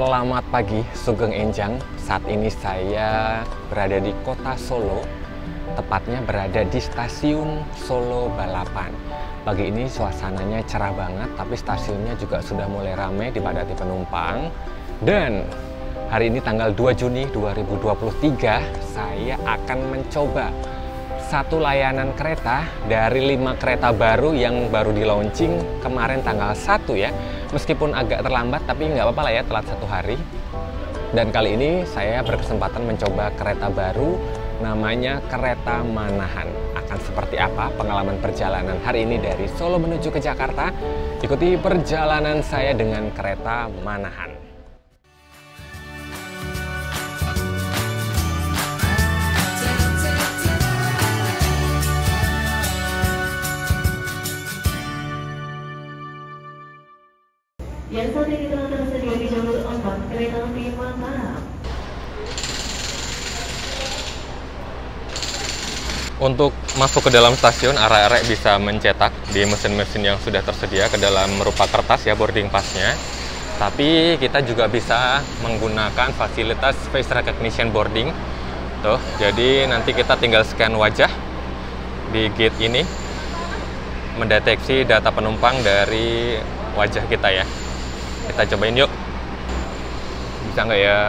Selamat pagi, Sugeng Enjang. Saat ini saya berada di kota Solo, tepatnya berada di stasiun Solo Balapan. Pagi ini suasananya cerah banget, tapi stasiunnya juga sudah mulai ramai dipadati penumpang. Dan hari ini tanggal 2 Juni 2023, saya akan mencoba satu layanan kereta dari 5 kereta baru yang baru di launching kemarin tanggal 1 ya. Meskipun agak terlambat, tapi nggak apa-apa lah ya, telat 1 hari. Dan kali ini saya berkesempatan mencoba kereta baru, namanya kereta Manahan. Akan seperti apa pengalaman perjalanan hari ini dari Solo menuju ke Jakarta? Ikuti perjalanan saya dengan kereta Manahan. Yang saat ini telah tersedia di jalur 4 kereta api Mataram. Untuk masuk ke dalam stasiun, arek-arek bisa mencetak di mesin-mesin yang sudah tersedia ke dalam merupa kertas ya, boarding pass-nya. Tapi kita juga bisa menggunakan fasilitas face recognition boarding. Tuh, jadi nanti kita tinggal scan wajah di gate ini, mendeteksi data penumpang dari wajah kita ya. Kita cobain yuk. Bisa nggak ya?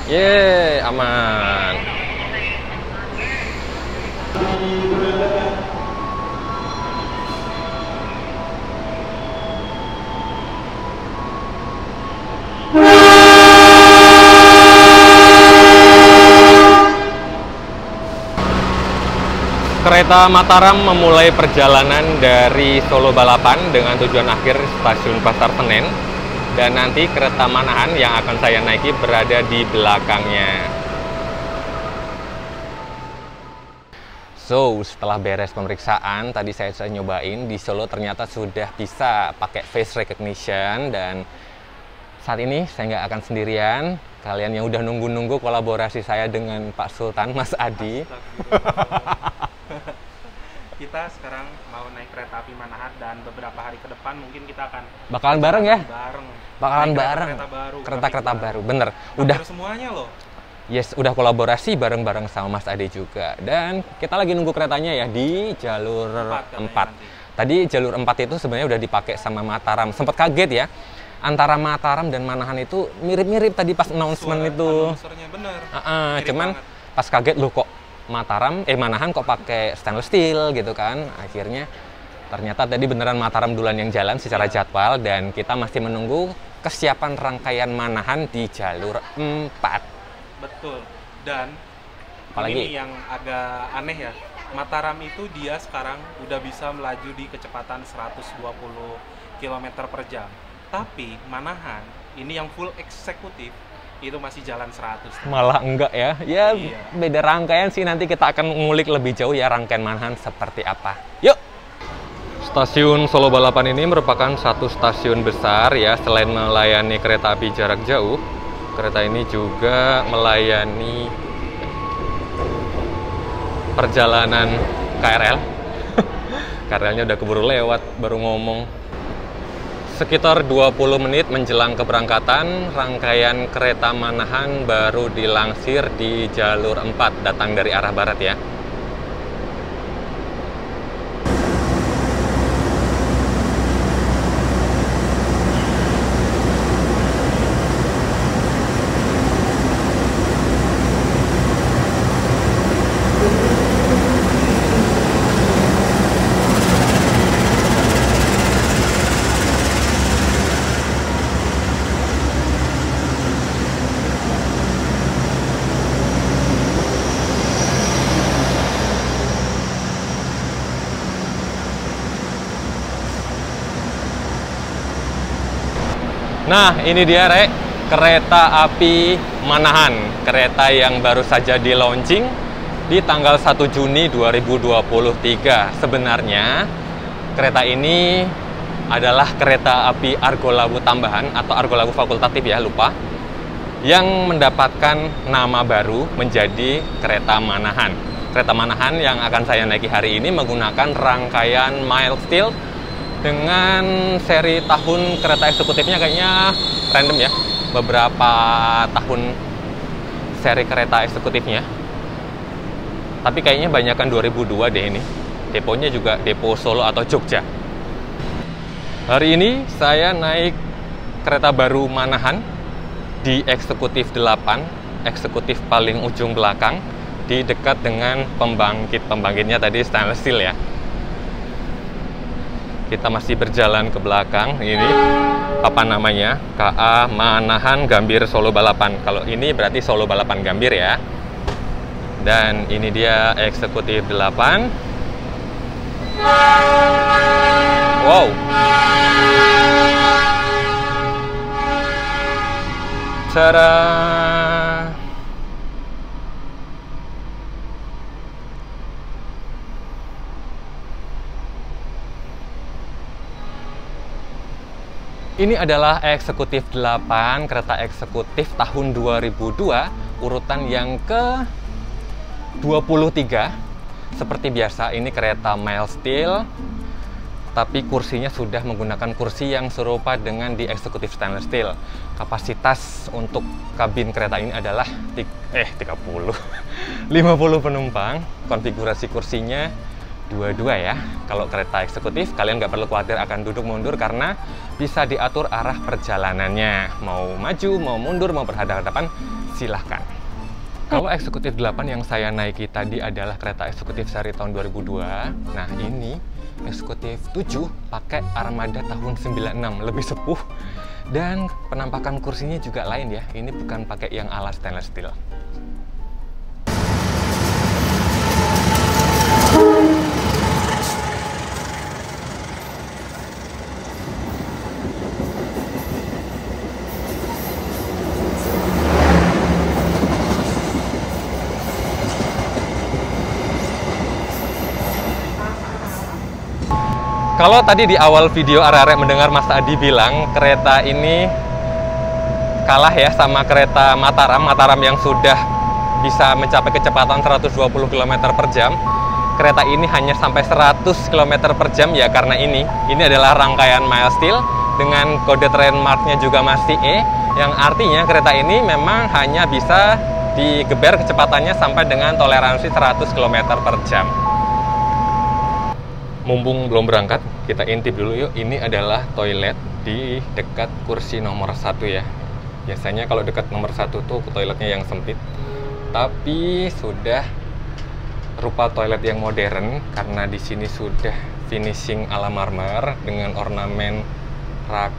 Yeay, aman. Kereta Mataram memulai perjalanan dari Solo Balapan dengan tujuan akhir stasiun Pasar Senen, dan nanti kereta Manahan yang akan saya naiki berada di belakangnya. So, setelah beres pemeriksaan, tadi saya sudah nyobain di Solo ternyata sudah bisa pakai face recognition, dan saat ini saya nggak akan sendirian. Kalian yang udah nunggu-nunggu kolaborasi saya dengan Pak Sultan, Mas Adi. Kita sekarang mau naik kereta api Manahan, dan beberapa hari ke depan mungkin kita akan Bakalan bareng ya? Bakalan naik bareng. kereta baru, Kereta-kereta baru, bener. Hampir Udah semuanya loh. Yes, udah kolaborasi bareng-bareng sama Mas Ade juga. Dan kita lagi nunggu keretanya ya di jalur 4. Tadi jalur 4 itu sebenarnya udah dipakai sama Mataram. Sempat kaget ya, antara Mataram dan Manahan itu mirip-mirip tadi pas announcement itu. Bener. Cuman banget. Pas kaget loh, kok Manahan kok pakai stainless steel gitu kan. Akhirnya ternyata tadi beneran Mataram duluan yang jalan secara jadwal, dan kita masih menunggu kesiapan rangkaian Manahan di jalur 4. Betul. Dan apalagi ini yang agak aneh ya, Mataram itu dia sekarang udah bisa melaju di kecepatan 120 km per jam. Tapi Manahan ini yang full eksekutif itu masih jalan 100. Malah enggak ya. Ya iya. Beda rangkaian sih, nanti kita akan ngulik lebih jauh ya rangkaian Manahan seperti apa. Yuk! Stasiun Solo Balapan ini merupakan satu stasiun besar ya. Selain melayani kereta api jarak jauh, kereta ini juga melayani perjalanan KRL. KRL-nya udah keburu lewat, baru ngomong. Sekitar 20 menit menjelang keberangkatan, rangkaian kereta Manahan baru dilansir di jalur 4, datang dari arah barat ya. Nah, ini dia Rek, kereta api Manahan, kereta yang baru saja di launching di tanggal 1 Juni 2023. Sebenarnya kereta ini adalah kereta api Argo Lawu tambahan atau Argo Lawu fakultatif ya, lupa, yang mendapatkan nama baru menjadi kereta Manahan. Kereta Manahan yang akan saya naiki hari ini menggunakan rangkaian mild steel Dengan seri tahun kereta eksekutifnya kayaknya random ya. Beberapa tahun seri kereta eksekutifnya. Tapi kayaknya banyakan 2002 deh ini. Deponya juga depo Solo atau Jogja. Hari ini saya naik kereta baru Manahan di eksekutif 8, eksekutif paling ujung belakang, di dekat dengan pembangkit. Pembangkitnya tadi stainless steel ya. Kita masih berjalan ke belakang. Ini apa namanya? KA Manahan Gambir Solo Balapan. Kalau ini berarti Solo Balapan Gambir ya. Dan ini dia eksekutif 8. Wow. Cara ini adalah eksekutif 8, kereta eksekutif tahun 2002, urutan yang ke-23. Seperti biasa, ini kereta mild steel, tapi kursinya sudah menggunakan kursi yang serupa dengan di eksekutif stainless steel. Kapasitas untuk kabin kereta ini adalah 50 penumpang. Konfigurasi kursinya 22 ya. Kalau kereta eksekutif, kalian nggak perlu khawatir akan duduk mundur karena bisa diatur arah perjalanannya. Mau maju, mau mundur, mau berhadapan-hadapan, silahkan. Kalau eksekutif 8 yang saya naiki tadi adalah kereta eksekutif seri tahun 2002. Nah, ini eksekutif 7 pakai armada tahun 96, lebih sepuh. Dan penampakan kursinya juga lain ya. Ini bukan pakai yang ala stainless steel. Kalau tadi di awal video arek-arek mendengar Mas Adi bilang kereta ini kalah ya sama kereta Mataram yang sudah bisa mencapai kecepatan 120 km per jam. Kereta ini hanya sampai 100 km per jam ya karena ini adalah rangkaian mild steel dengan kode trademarknya juga masih E, yang artinya kereta ini memang hanya bisa digeber kecepatannya sampai dengan toleransi 100 km per jam. Mumpung belum berangkat, kita intip dulu yuk. Ini adalah toilet di dekat kursi nomor 1 ya. Biasanya kalau dekat nomor 1 tuh toiletnya yang sempit. Tapi sudah rupa toilet yang modern karena di sini sudah finishing ala marmer dengan ornamen rak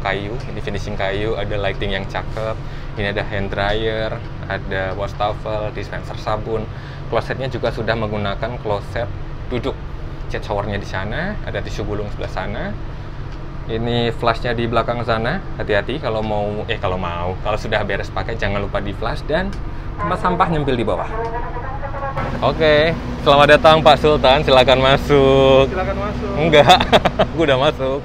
kayu. Ini finishing kayu, ada lighting yang cakep. Ini ada hand dryer, ada wastafel, dispenser sabun. Klosetnya juga sudah menggunakan kloset duduk. Cat showernya di sana, ada tisu gulung sebelah sana. Ini flashnya di belakang sana. Hati-hati kalau sudah beres pakai jangan lupa di flash, dan tempat sampah nyempil di bawah. Oke, selamat datang Pak Sultan, silakan masuk. Silakan masuk. Enggak, aku udah masuk.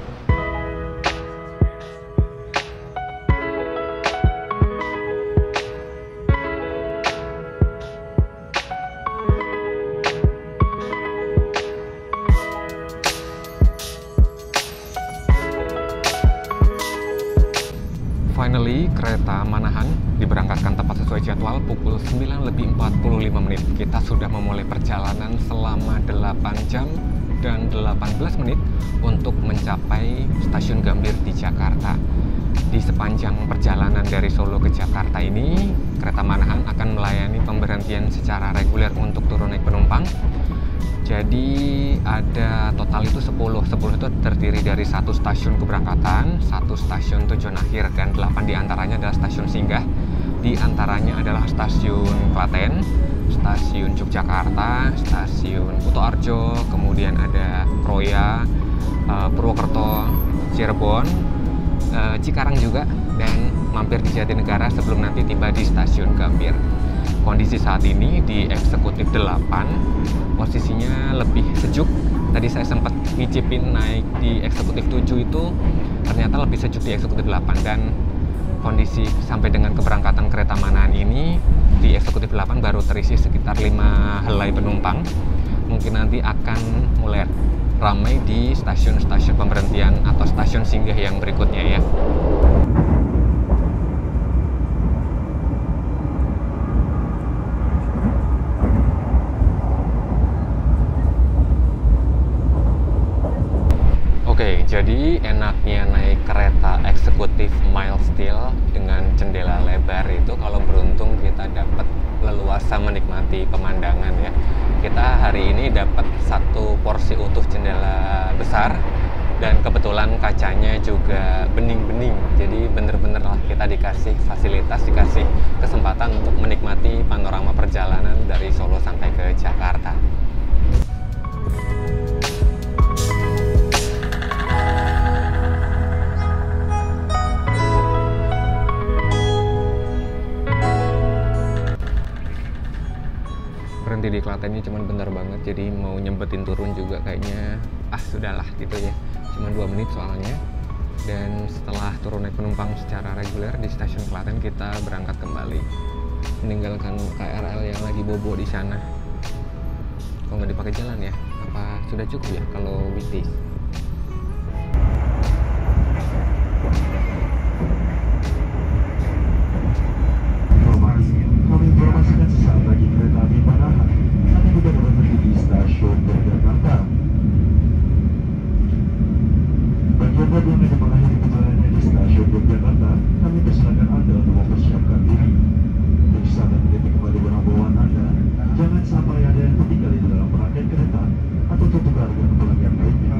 Finally, kereta Manahan diberangkatkan tepat sesuai jadwal pukul 9:45. Kita sudah memulai perjalanan selama 8 jam dan 18 menit untuk mencapai stasiun Gambir di Jakarta. Di sepanjang perjalanan dari Solo ke Jakarta ini, kereta Manahan akan melayani pemberhentian secara reguler untuk turun naik penumpang. Jadi ada total itu 10 itu terdiri dari 1 stasiun keberangkatan, 1 stasiun tujuan akhir, dan 8 diantaranya adalah stasiun singgah. Di antaranya adalah stasiun Klaten, stasiun Yogyakarta, stasiun Kutoarjo, kemudian ada Kroya, Purwokerto, Cirebon, Cikarang juga, dan mampir di Jatinegara sebelum nanti tiba di stasiun Gambir. Kondisi saat ini di eksekutif 8 posisinya lebih sejuk. Tadi saya sempat ngicipin naik di eksekutif 7 itu ternyata lebih sejuk di eksekutif 8, dan kondisi sampai dengan keberangkatan kereta Manahan ini di eksekutif 8 baru terisi sekitar 5 helai penumpang. Mungkin nanti akan mulai ramai di stasiun-stasiun pemberhentian atau stasiun singgah yang berikutnya ya. Oke, jadi enaknya naik kereta eksekutif Miles Steel dengan jendela lebar itu kalau beruntung kita dapat leluasa menikmati pemandangan ya. Kita hari ini dapat satu porsi utuh jendela besar dan kebetulan kacanya juga bening-bening. Jadi bener-bener lah kita dikasih fasilitas, dikasih kesempatan untuk menikmati panorama perjalanan dari Solo sampai ke Jakarta. Berhenti di Klaten ini cuman bentar banget, jadi mau nyempetin turun juga kayaknya sudahlah gitu ya, cuma 2 menit soalnya. Dan setelah turun naik penumpang secara reguler di stasiun Klaten, kita berangkat kembali meninggalkan KRL yang lagi bobo di sana. Kok nggak dipakai jalan ya? Apa sudah cukup ya kalau weekdays? Informasikan sesaat lagi kereta api Manahan akan juga dapat berhenti di stasiun Jakarta. Bagi Anda yang akan mengakhiri perjalanannya di stasiun Jakarta, kami persilakan Anda untuk mempersiapkan diri. Untuk saat meniti kembali barang bawaan Anda, jangan sampai ada yang tertinggal di dalam rangkaian kereta atau tertukar dengan pelanggan lainnya.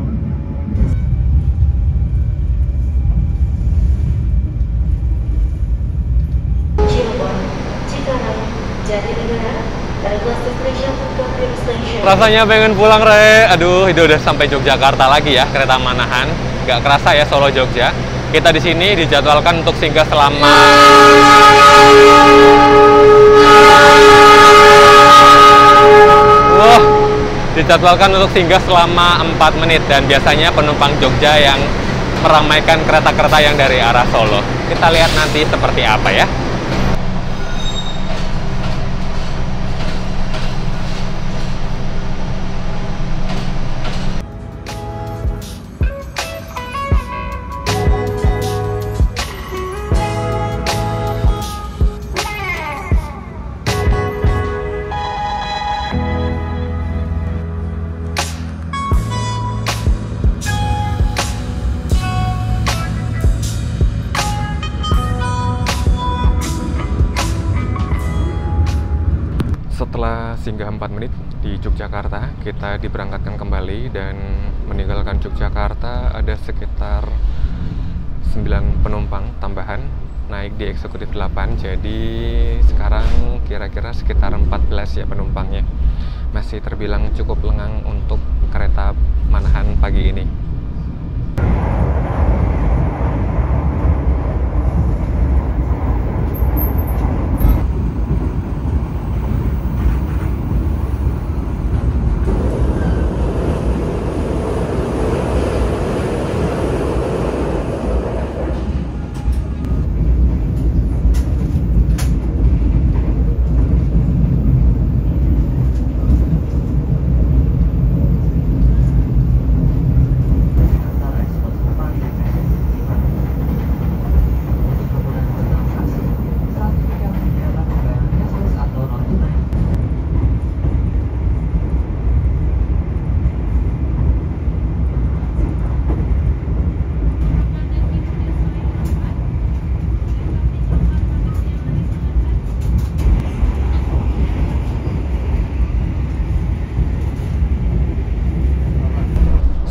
Rasanya pengen pulang, Re. Aduh, itu udah sampai Yogyakarta lagi ya, kereta Manahan. Gak kerasa ya Solo Jogja. Kita di sini dijadwalkan untuk singgah selama dijadwalkan untuk singgah selama 4 menit, dan biasanya penumpang Jogja yang meramaikan kereta-kereta yang dari arah Solo. Kita lihat nanti seperti apa ya. Setelah singgah 4 menit di Yogyakarta, kita diberangkatkan kembali dan meninggalkan Yogyakarta ada sekitar 9 penumpang tambahan naik di eksekutif 8. Jadi sekarang kira-kira sekitar 14 ya penumpangnya. Masih terbilang cukup lengang untuk kereta Manahan pagi ini.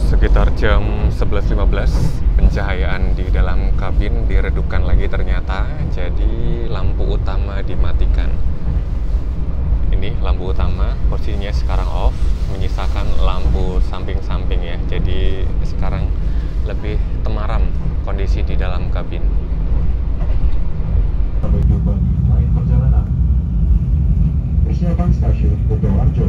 Sekitar jam 11.15, pencahayaan di dalam kabin diredupkan lagi ternyata, jadi lampu utama dimatikan. Ini lampu utama, posisinya sekarang off, menyisakan lampu samping-samping ya, jadi sekarang lebih temaram kondisi di dalam kabin. Sampai jumpa di lain perjalanan. Persiapan stasiun Kutoarjo.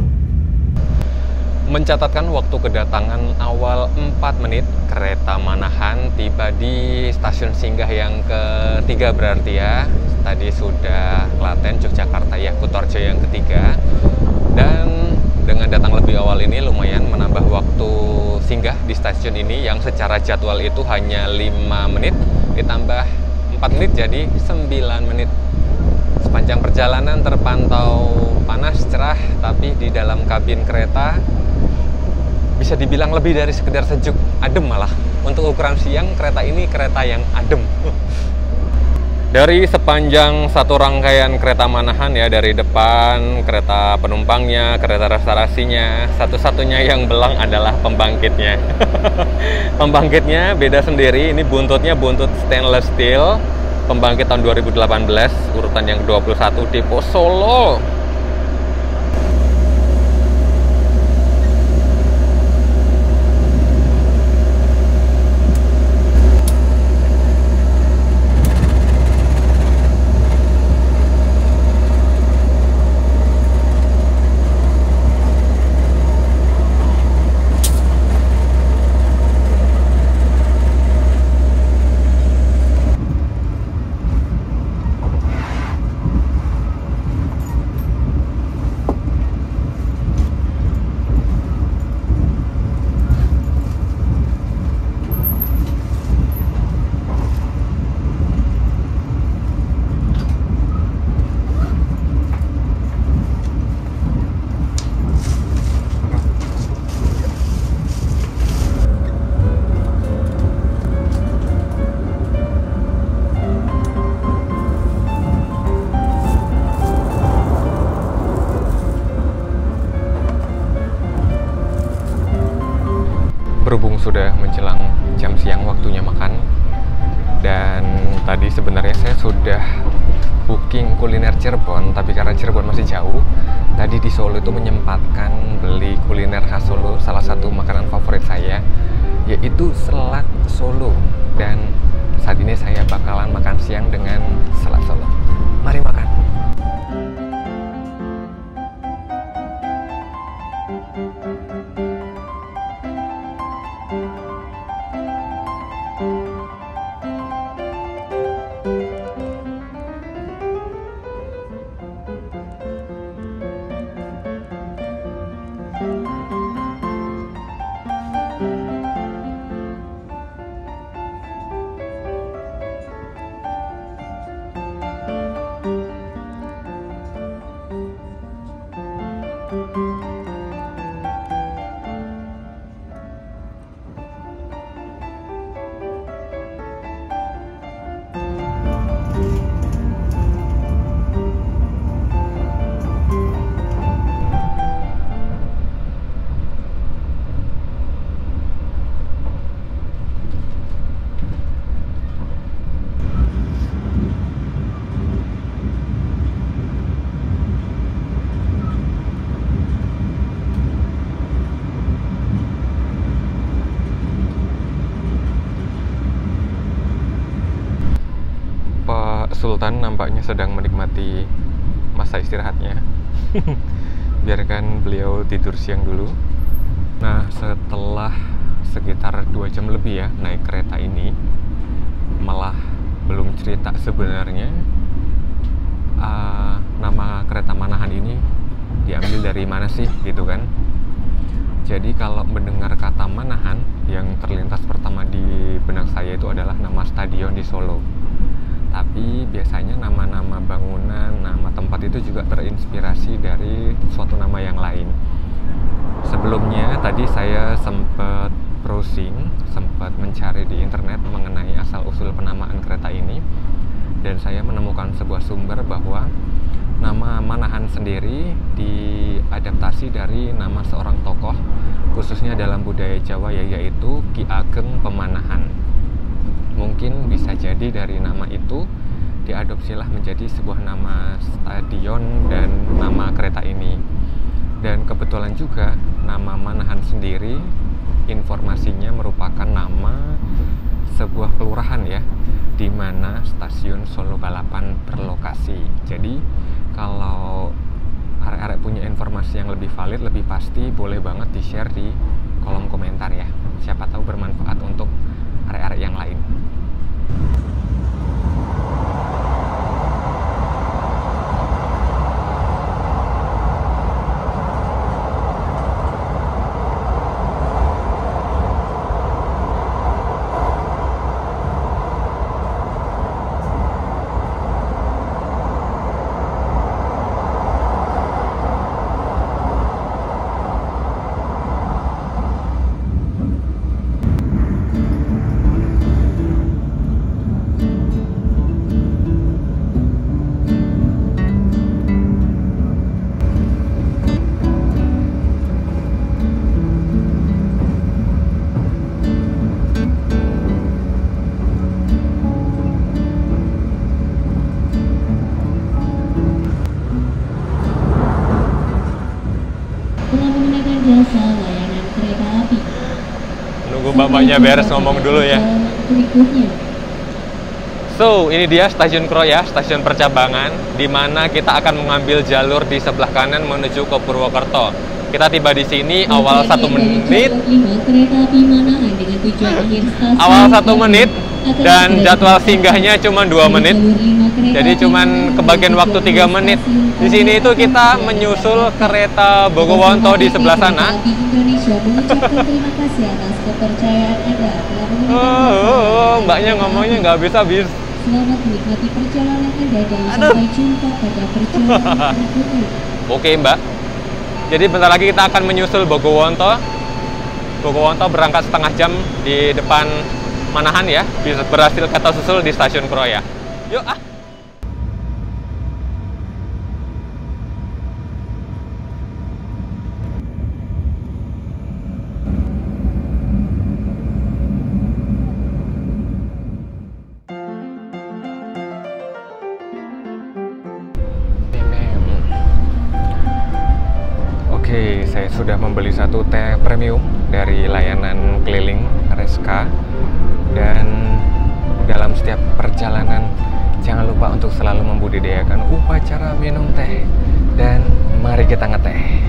Mencatatkan waktu kedatangan awal 4 menit, kereta Manahan tiba di stasiun singgah yang ketiga berarti ya. Tadi sudah Klaten, Yogyakarta, ya Kutoarjo yang ketiga. Dan dengan datang lebih awal ini lumayan menambah waktu singgah di stasiun ini yang secara jadwal itu hanya 5 menit, ditambah 4 menit jadi 9 menit. Sepanjang perjalanan terpantau panas, cerah, tapi di dalam kabin kereta bisa dibilang lebih dari sekedar sejuk, adem malah. Untuk ukuran siang, kereta ini kereta yang adem. Dari sepanjang satu rangkaian kereta Manahan ya, dari depan, kereta penumpangnya, kereta restorasinya, satu-satunya yang belang adalah pembangkitnya. Pembangkitnya beda sendiri, ini buntutnya buntut stainless steel, pembangkit tahun 2018, urutan yang 21, Depo Solo. Berhubung sudah menjelang jam siang waktunya makan, dan tadi sebenarnya saya sudah booking kuliner Cirebon, tapi karena Cirebon masih jauh, tadi di Solo itu menyempatkan beli kuliner khas Solo, salah satu makanan favorit saya, yaitu selat Solo. Dan saat ini saya bakalan makan siang dengan selat Solo. Mari makan. Sultan nampaknya sedang menikmati masa istirahatnya. Biarkan beliau tidur siang dulu. Nah, setelah sekitar 2 jam lebih ya naik kereta ini, malah belum cerita sebenarnya nama kereta Manahan ini diambil dari mana sih gitu kan. Jadi kalau mendengar kata Manahan, yang terlintas pertama di benak saya itu adalah nama stadion di Solo. Tapi biasanya nama-nama bangunan, nama tempat itu juga terinspirasi dari suatu nama yang lain. Sebelumnya tadi saya sempat browsing, sempat mencari di internet mengenai asal-usul penamaan kereta ini, dan saya menemukan sebuah sumber bahwa nama Manahan sendiri diadaptasi dari nama seorang tokoh, khususnya dalam budaya Jawa, yaitu Ki Ageng Pemanahan. Mungkin bisa jadi dari nama itu diadopsilah menjadi sebuah nama stadion dan nama kereta ini. Dan kebetulan juga nama Manahan sendiri informasinya merupakan nama sebuah kelurahan ya, di mana stasiun Solo Balapan berlokasi. Jadi kalau arek-arek punya informasi yang lebih valid, lebih pasti, boleh banget di-share di kolom komentar ya. Siapa tahu bermanfaat untuk arek-arek yang lain. jasa layanan kereta api. Nunggu bapaknya beres ngomong dulu ya. Berikutnya. So, ini dia Stasiun Kroya, stasiun percabangan, di mana kita akan mengambil jalur di sebelah kanan menuju ke Purwokerto. Kita tiba di sini awal 1 menit. Awal 1 menit dan jadwal singgahnya cuma 2 menit. Jadi cuman kebagian waktu 3 menit. Di sini itu kita menyusul kereta Bogowonto di sebelah sana. Mbaknya ngomongnya nggak habis-habis. Selamat menikmati perjalanan Anda dan sampai jumpa pada perjalanan berikutnya. Oke Mbak. Jadi bentar lagi kita akan menyusul Bogowonto. Bogowonto berangkat setengah jam di depan Manahan ya. Bisa berhasil kita susul di Stasiun Kroya. Yuk ah. Oke, saya sudah membeli 1 teh premium dari layanan keliling RSK. Dan dalam setiap perjalanan jangan lupa untuk selalu membudidayakan upacara minum teh. Dan mari kita ngeteh.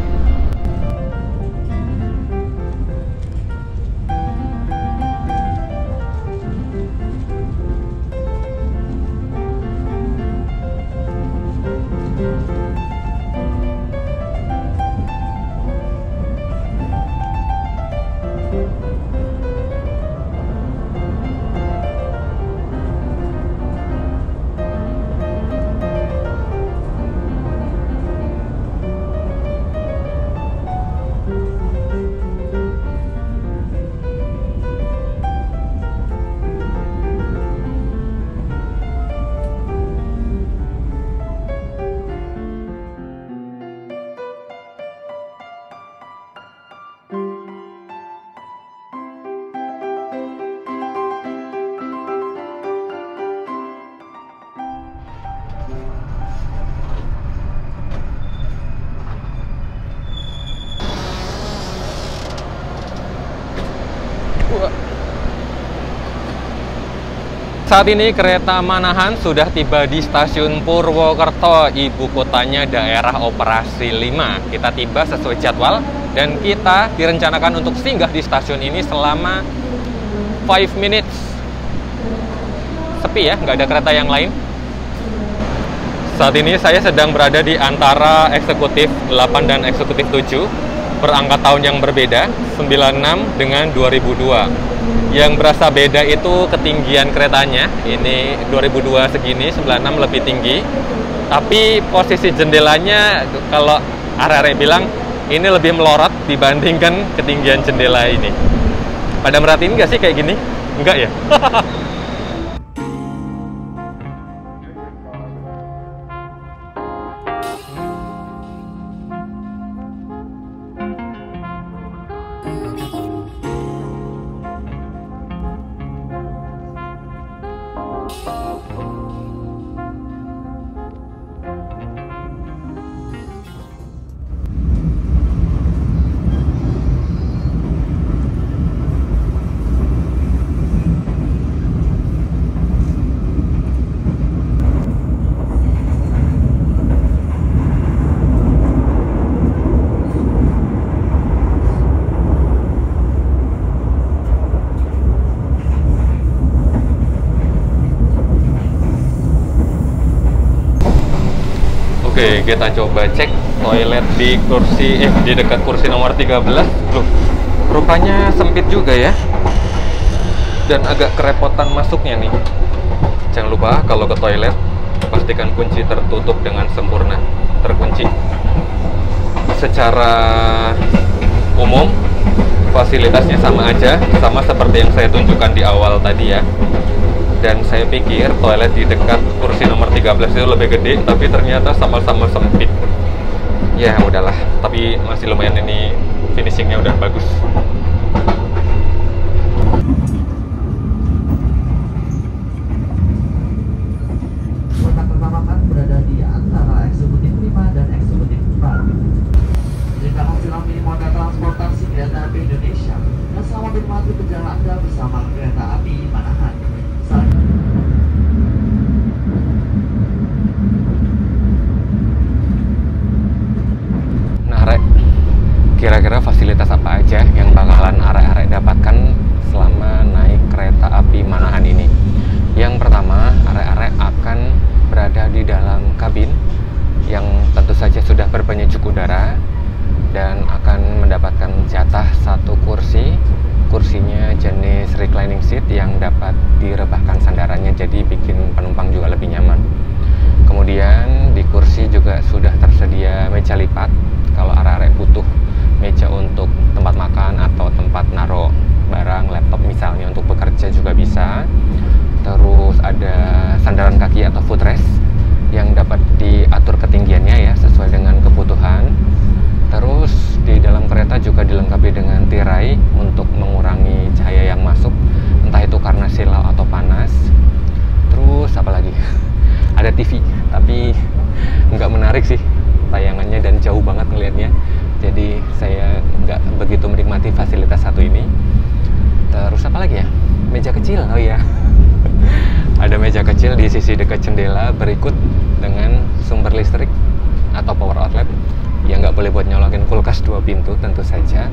Saat ini kereta Manahan sudah tiba di Stasiun Purwokerto, ibu kotanya daerah operasi 5. Kita tiba sesuai jadwal dan kita direncanakan untuk singgah di stasiun ini selama 5 minutes. Sepi ya, nggak ada kereta yang lain. Saat ini saya sedang berada di antara eksekutif 8 dan eksekutif 7, berangkat tahun yang berbeda, 96 dengan 2002. Yang berasa beda itu ketinggian keretanya. Ini 2002 segini, 96 lebih tinggi. Tapi posisi jendelanya kalau arek-arek bilang ini lebih melorot dibandingkan ketinggian jendela ini. Pada merhatiin nggak sih kayak gini? Enggak ya? Oke, kita coba cek toilet di di dekat kursi nomor 13. Loh, rupanya sempit juga ya. Dan agak kerepotan masuknya nih. Jangan lupa kalau ke toilet, pastikan kunci tertutup dengan sempurna, terkunci. Secara umum, fasilitasnya sama aja, sama seperti yang saya tunjukkan di awal tadi ya. Dan saya pikir toilet di dekat kursi nomor 13 itu lebih gede, tapi ternyata sama-sama sempit. Ya udahlah, tapi masih lumayan, ini finishingnya udah bagus. Kotak pertama kan berada di antara eksekutif 5 dan eksekutif 4. Jika opsional pilih moda transport kira-kira fasilitas apa aja yang bakalan arek-arek dapatkan selama naik kereta api Manahan ini. Yang pertama, arek-arek akan berada di dalam kabin yang tentu saja sudah berpenyejuk udara dan akan mendapatkan jatah satu kursi. Kursinya jenis reclining seat yang dapat direbahkan sandarannya, jadi bikin penumpang juga lebih nyaman. Kemudian di kursi juga sudah tersedia meja lipat kalau arek-arek butuh meja untuk tempat makan atau tempat naruh barang, laptop misalnya untuk bekerja juga bisa. Terus ada sandaran kaki atau footrest yang dapat diatur ketinggiannya ya sesuai dengan kebutuhan. Terus di dalam kereta juga dilengkapi dengan tirai untuk mengurangi cahaya yang masuk, entah itu karena silau atau panas. Terus apa lagi? Ada TV, tapi nggak menarik sih tayangannya dan jauh banget ngelihatnya. Jadi saya nggak begitu menikmati fasilitas satu ini. Terus apa lagi ya? Meja kecil, oh iya. Ada meja kecil di sisi dekat jendela berikut dengan sumber listrik atau power outlet yang nggak boleh buat nyolokin kulkas 2 pintu tentu saja.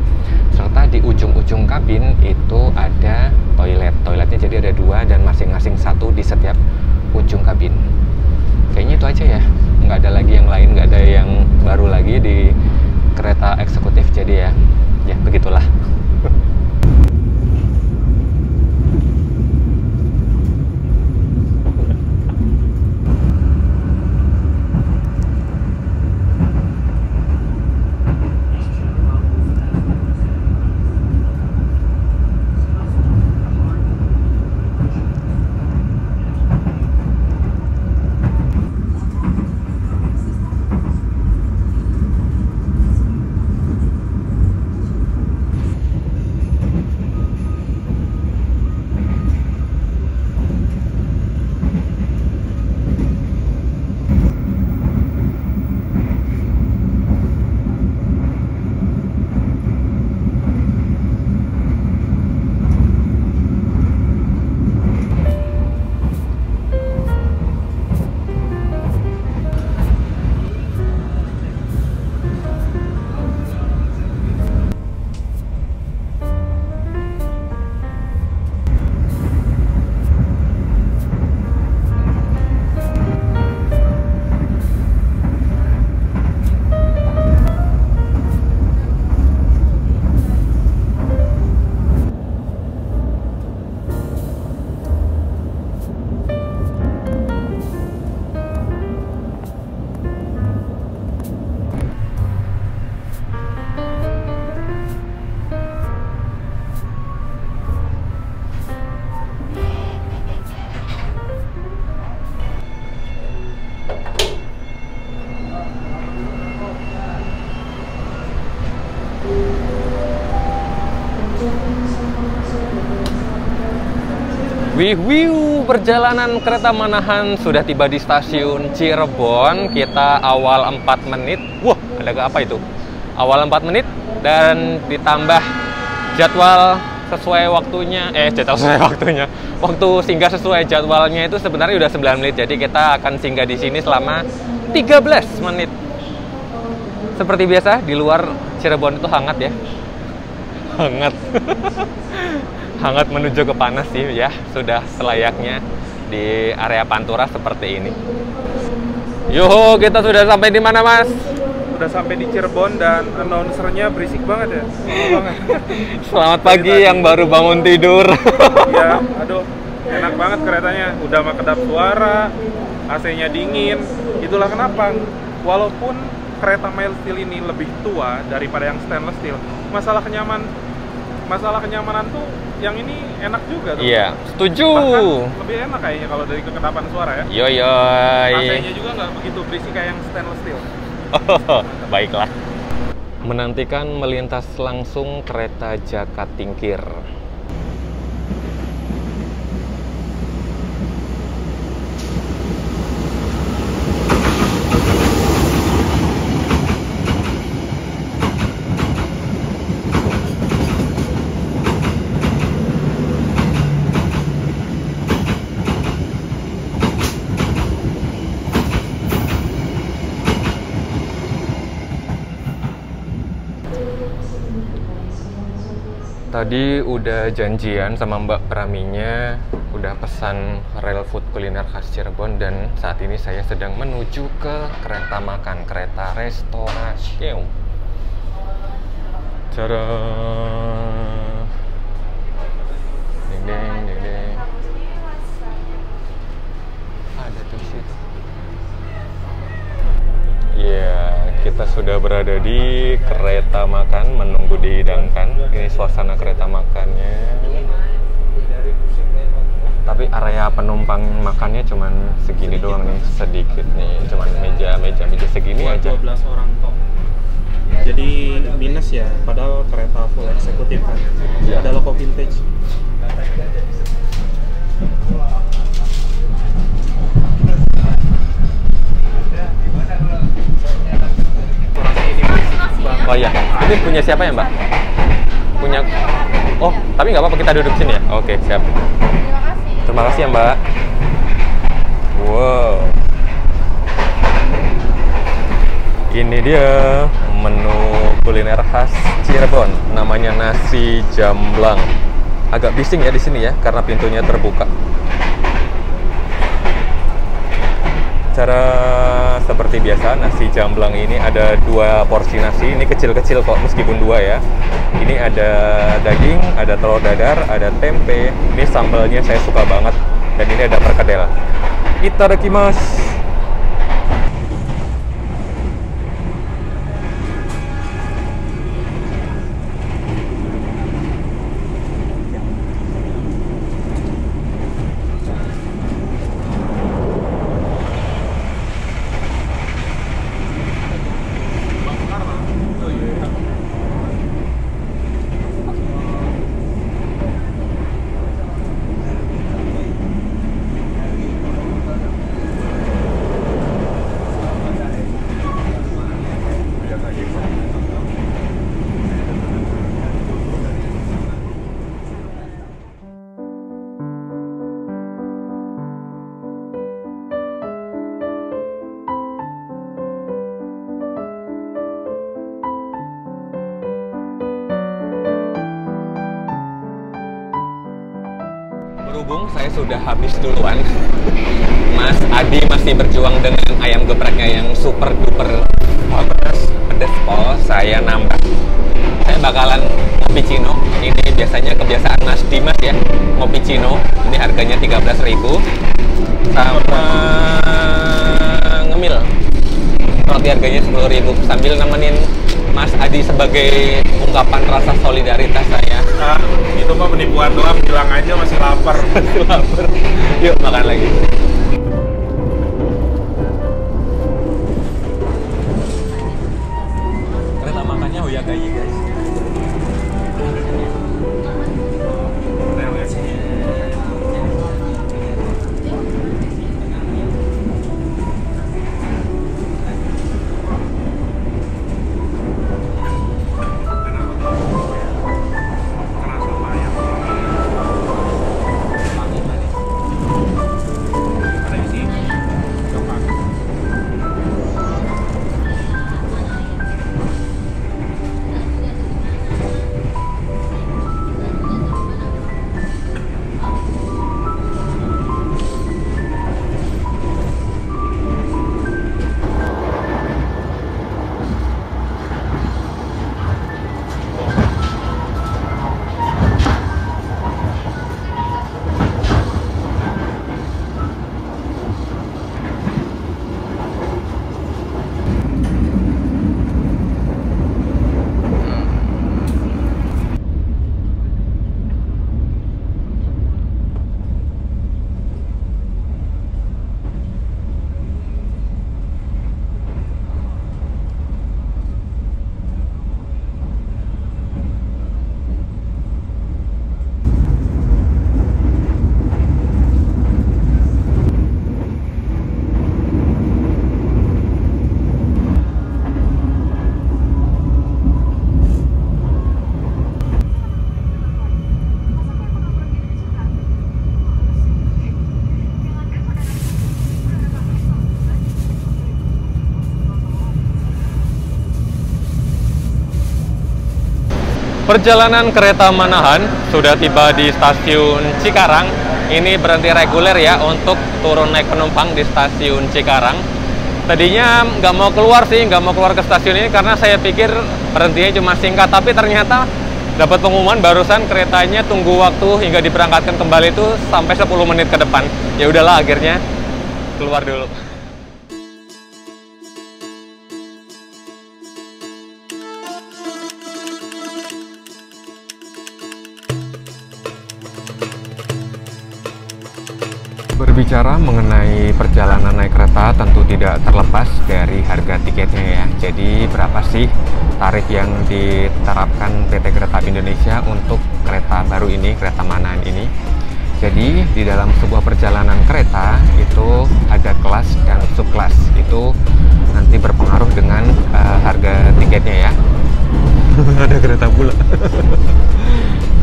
Serta di ujung-ujung kabin itu ada toilet. Toiletnya jadi ada 2 dan masing-masing 1 di setiap ujung kabin. Kayaknya itu aja ya, nggak ada lagi yang lain, nggak ada yang baru lagi di kereta eksekutif. Jadi ya begitulah. Perjalanan kereta Manahan sudah tiba di stasiun Cirebon. Kita awal 4 menit. Wah, ada apa itu? Awal 4 menit dan ditambah jadwal sesuai waktunya. Waktu singgah sesuai jadwalnya itu sebenarnya udah 9 menit. Jadi kita akan singgah di sini selama 13 menit. Seperti biasa di luar Cirebon itu hangat ya. Hangat. Hangat menuju ke panas sih ya, sudah selayaknya di area Pantura seperti ini. Yuhu, kita sudah sampai di mana, Mas? Udah sampai di Cirebon dan announcernya berisik banget ya. Selamat pagi yang baru bangun tidur. Ya, aduh, enak banget keretanya. Udah mah kedap suara, AC-nya dingin. Itulah kenapa walaupun kereta mild steel ini lebih tua daripada yang stainless steel, masalah kenyamanan tuh yang ini enak juga tuh. Iya, setuju. Bahkan lebih enak kayaknya kalau dari kekedapan suara ya. Yoyoy. AC-nya juga nggak begitu berisik kayak yang stainless steel. Oh, baiklah. Menantikan melintas langsung kereta Jakatingkir. Tadi udah janjian sama Mbak Praminya, udah pesan real food kuliner khas Cirebon, dan saat ini saya sedang menuju ke kereta makan, kereta restorasi. Cara deng. Ada tuh situ. Ya, kita sudah berada di kereta makan, menunggu dihidangkan. Ini suasana kereta makannya. Tapi area penumpang makannya cuman segini doang nih, sedikit nih. Cuman meja segini aja. 12 orang kok. Jadi minus ya, padahal kereta full eksekutif kan. Ya. Ada logo vintage. Oh iya, ini punya siapa ya Mbak? Punya. Oh, tapi nggak apa-apa kita duduk sini ya? Oke, siap. Terima kasih ya Mbak. Wow. Ini dia menu kuliner khas Cirebon, namanya nasi jamblang. Agak bising ya di sini ya, karena pintunya terbuka. Cara seperti biasa, nasi jamblang ini ada 2 porsi nasi. Ini kecil-kecil kok, meskipun 2 ya. Ini ada daging, ada telur dadar, ada tempe. Ini sambalnya saya suka banget. Dan ini ada perkedel. Itadakimasu. Berhubung saya sudah habis duluan, Mas Adi masih berjuang dengan ayam gepreknya yang super duper pedes pol. Saya nambah. Saya bakalan ngopi Cino. Ini biasanya kebiasaan Mas Dimas ya, ngopi Cino. Ini harganya 13.000. Sama ngemil. Roti harganya 10.000. Sambil nemenin Mas Adi sebagai ungkapan rasa solidaritas saya. Ah, itu mah penipuan doang, bilang aja masih lapar. Masih lapar. Yuk makan lagi. Kereta makannya Oyagayi guys. Perjalanan kereta Manahan sudah tiba di stasiun Cikarang. Ini berhenti reguler ya untuk turun naik penumpang di stasiun Cikarang. Tadinya nggak mau keluar ke stasiun ini karena saya pikir berhentinya cuma singkat, tapi ternyata dapat pengumuman barusan keretanya tunggu waktu hingga diberangkatkan kembali itu sampai 10 menit ke depan. Ya udahlah, akhirnya keluar dulu. Berbicara mengenai perjalanan naik kereta tentu tidak terlepas dari harga tiketnya ya. Jadi berapa sih tarif yang diterapkan PT Kereta Api Indonesia untuk kereta baru ini, kereta Manahan ini? Jadi di dalam sebuah perjalanan kereta itu ada kelas dan subkelas. Itu nanti berpengaruh dengan harga tiketnya ya. Ada kereta pula.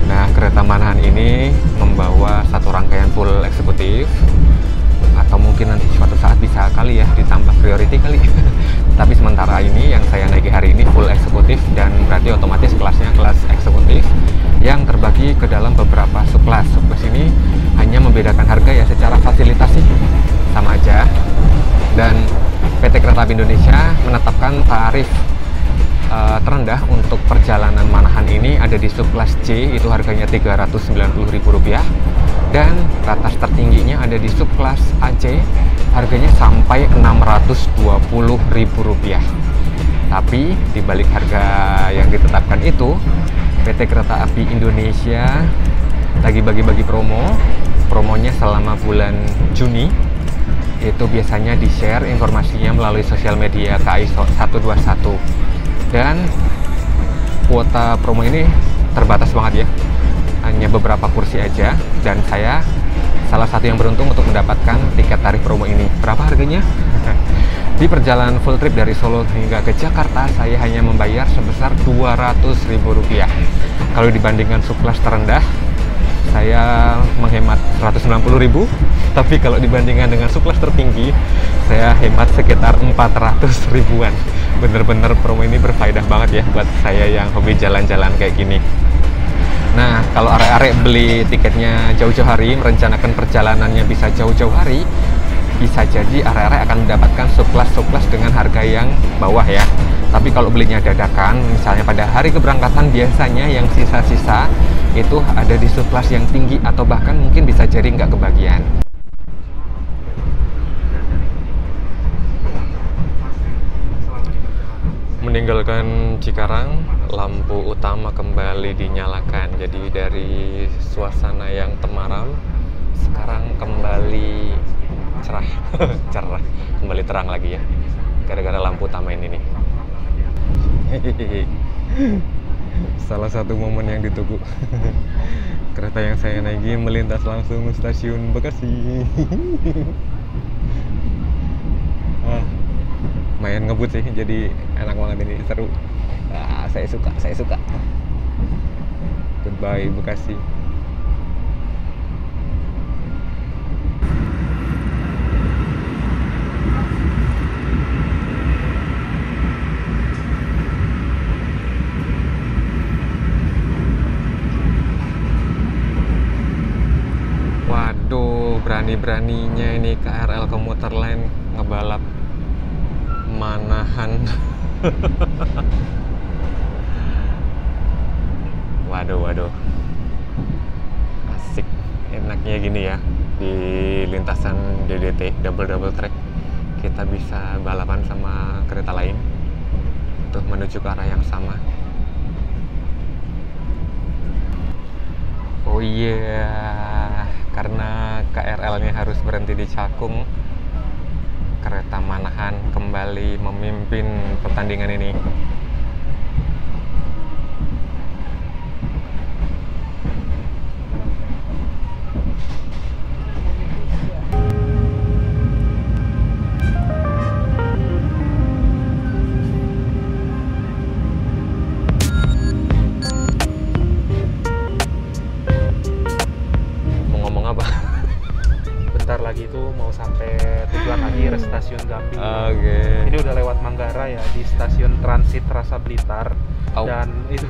Nah, kereta Manahan ini membawa satu rangkaian full eksekutif, atau mungkin nanti suatu saat bisa kali ya ditambah priority kali. Tapi sementara ini yang saya naiki hari ini full eksekutif, dan berarti otomatis kelasnya kelas eksekutif yang terbagi ke dalam beberapa subkelas. Subkelas ini hanya membedakan harga ya, secara fasilitas sih sama aja. Dan PT Kereta Api Indonesia menetapkan tarif terendah untuk perjalanan Manahan ini ada di subkelas C, itu harganya Rp390.000, dan batas tertingginya ada di subkelas AC, harganya sampai Rp620.000. Tapi di balik harga yang ditetapkan itu, PT Kereta Api Indonesia lagi bagi-bagi promonya selama bulan Juni. Itu biasanya di-share informasinya melalui sosial media KAI 121. Dan kuota promo ini terbatas banget ya, hanya beberapa kursi aja, dan saya salah satu yang beruntung untuk mendapatkan tiket tarif promo ini. Berapa harganya? Di perjalanan full trip dari Solo hingga ke Jakarta, saya hanya membayar sebesar Rp200.000. Kalau dibandingkan subkelas terendah, saya menghemat Rp190.000, tapi kalau dibandingkan dengan subkelas tertinggi, saya hemat sekitar Rp400.000-an. Bener-bener promo ini berfaedah banget ya buat saya yang hobi jalan-jalan kayak gini. Nah, kalau arek-arek beli tiketnya jauh-jauh hari, merencanakan perjalanannya bisa jauh-jauh hari, bisa jadi arek-arek akan mendapatkan subkelas dengan harga yang bawah ya. Tapi kalau belinya dadakan, misalnya pada hari keberangkatan, biasanya yang sisa-sisa itu ada di subkelas yang tinggi, atau bahkan mungkin bisa jadi nggak kebagian. Meninggalkan Cikarang, lampu utama kembali dinyalakan. Jadi dari suasana yang temaram, sekarang kembali cerah. Cerah, kembali terang lagi ya, gara-gara lampu utama ini nih. Salah satu momen yang ditunggu. Kereta yang saya naiki melintas langsung stasiun Bekasi. Lumayan ngebut sih, jadi enak banget ini, seru. Saya suka. Goodbye Bekasi. Waduh, berani-beraninya ini KRL komuter lain ngebalap Manahan. Waduh, asik, enaknya gini ya, di lintasan DDT, double track, kita bisa balapan sama kereta lain untuk menuju ke arah yang sama. Oh iya, karena KRL-nya harus berhenti di Cakung, kereta Manahan kembali memimpin pertandingan ini. Mau ngomong apa? Bentar lagi tuh mau sampai tujuan akhir stasiun Gambir. Oke. Ini udah lewat Manggarai ya, di stasiun transit Rasa Blitar. Oh. Dan itu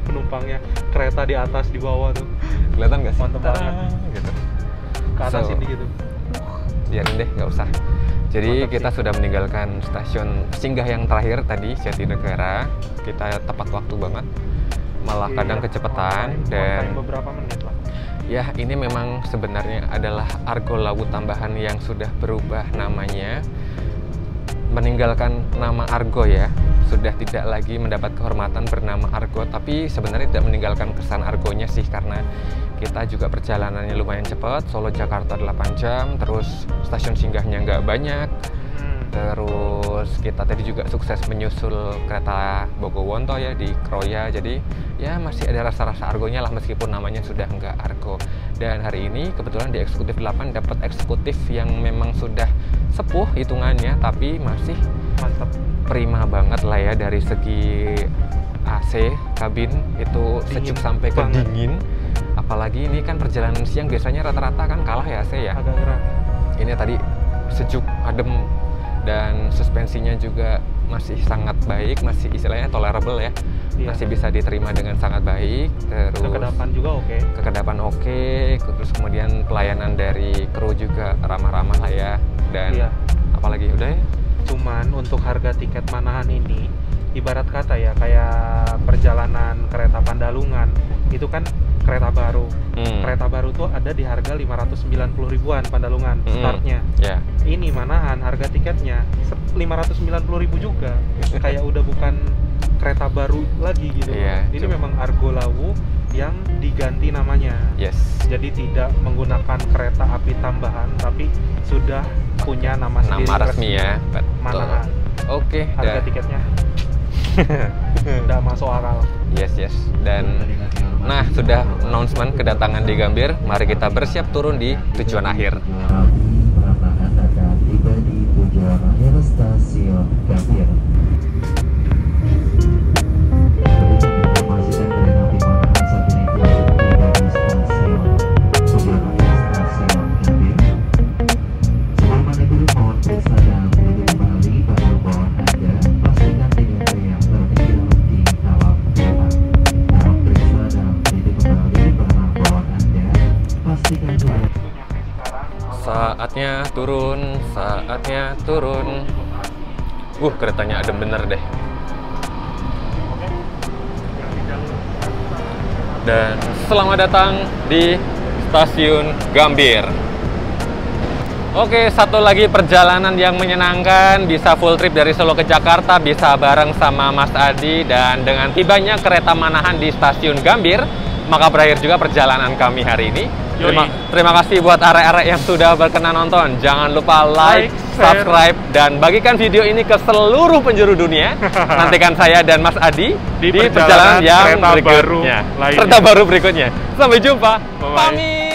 penumpang terbangnya kereta di atas di bawah tuh. Kelihatan nggak sih? Mantep banget. Gitu. Ke atas So, ini gitu. Biarin deh, nggak usah. Jadi Mantap kita sih. sudah meninggalkan stasiun singgah yang terakhir tadi, Jatinegara. Kita tepat waktu banget. Malah kadang Iya, kecepatan on time dan beberapa menit lah. ya ini memang sebenarnya adalah Argo Lawu tambahan yang sudah berubah namanya. Meninggalkan nama Argo ya, sudah tidak lagi mendapat kehormatan bernama Argo, tapi sebenarnya tidak meninggalkan kesan Argonya sih, karena kita juga perjalanannya lumayan cepat. Solo Jakarta 8 jam, terus stasiun singgahnya nggak banyak. Terus kita tadi juga sukses menyusul kereta Bogowonto ya di Kroya, jadi ya masih ada rasa-rasa Argonya lah meskipun namanya sudah nggak Argo. Dan hari ini kebetulan di Eksekutif 8 dapat eksekutif yang memang sudah sepuh hitungannya, tapi masih Mantap. prima banget lah ya dari segi AC kabin itu Dingin sejuk sampai ke banget. dingin. Apalagi ini kan perjalanan siang biasanya rata-rata kan kalah ya AC ya. Agak gerah. Ini tadi sejuk, adem, dan suspensinya juga masih sangat baik, masih istilahnya tolerable ya. Iya. Masih bisa diterima dengan sangat baik. Terus Kekedapan juga oke. kekedapan oke, terus kemudian pelayanan dari kru juga ramah-ramah lah ya. Dan Iya. apalagi udah ya. Cuman untuk harga tiket Manahan ini ibarat kata ya kayak perjalanan kereta Pandalungan itu kan kereta baru. Kereta baru tuh ada di harga 590 ribuan Pandalungan startnya. Ya. Ini Manahan harga tiketnya 590 ribu juga. Kayak udah bukan kereta baru lagi gitu. Iya, Ini cuma- memang Argo Lawu yang diganti namanya. Yes. Jadi tidak menggunakan kereta api tambahan, tapi sudah punya nama sendiri. Nama resmi ya. Betul. Manahan. Oke, Harga dah. tiketnya udah masuk akal. Yes, yes. Dan nah, sudah announcement kedatangan di Gambir. Mari kita bersiap turun di tujuan akhir. Peranahan akan tiba di tujuan akhir stasiun Gambir. Informasikan kereta api Manahan saat ini telah tiba di stasiun tujuan akhir stasiun Gambir. Sebelum Anda turun, mohon periksa dan tutup kembali barang bawaan Anda. Pastikan tidak ada yang terkecil di dalam kereta. Mohon periksa dan tutup kembali barang bawaan Anda. Pastikan juga. Saatnya turun, saatnya turun. Keretanya adem bener deh. Dan selamat datang di stasiun Gambir. Oke, satu lagi perjalanan yang menyenangkan, bisa full trip dari Solo ke Jakarta, bisa bareng sama Mas Adi, dan dengan tibanya kereta Manahan di stasiun Gambir, maka berakhir juga perjalanan kami hari ini. Terima kasih buat arek-arek yang sudah berkenan nonton. Jangan lupa like, subscribe, dan bagikan video ini ke seluruh penjuru dunia. Nantikan saya dan Mas Adi di perjalanan yang kereta baru berikutnya. lainnya. Kereta baru berikutnya. Sampai jumpa. Bye-bye. Pamit.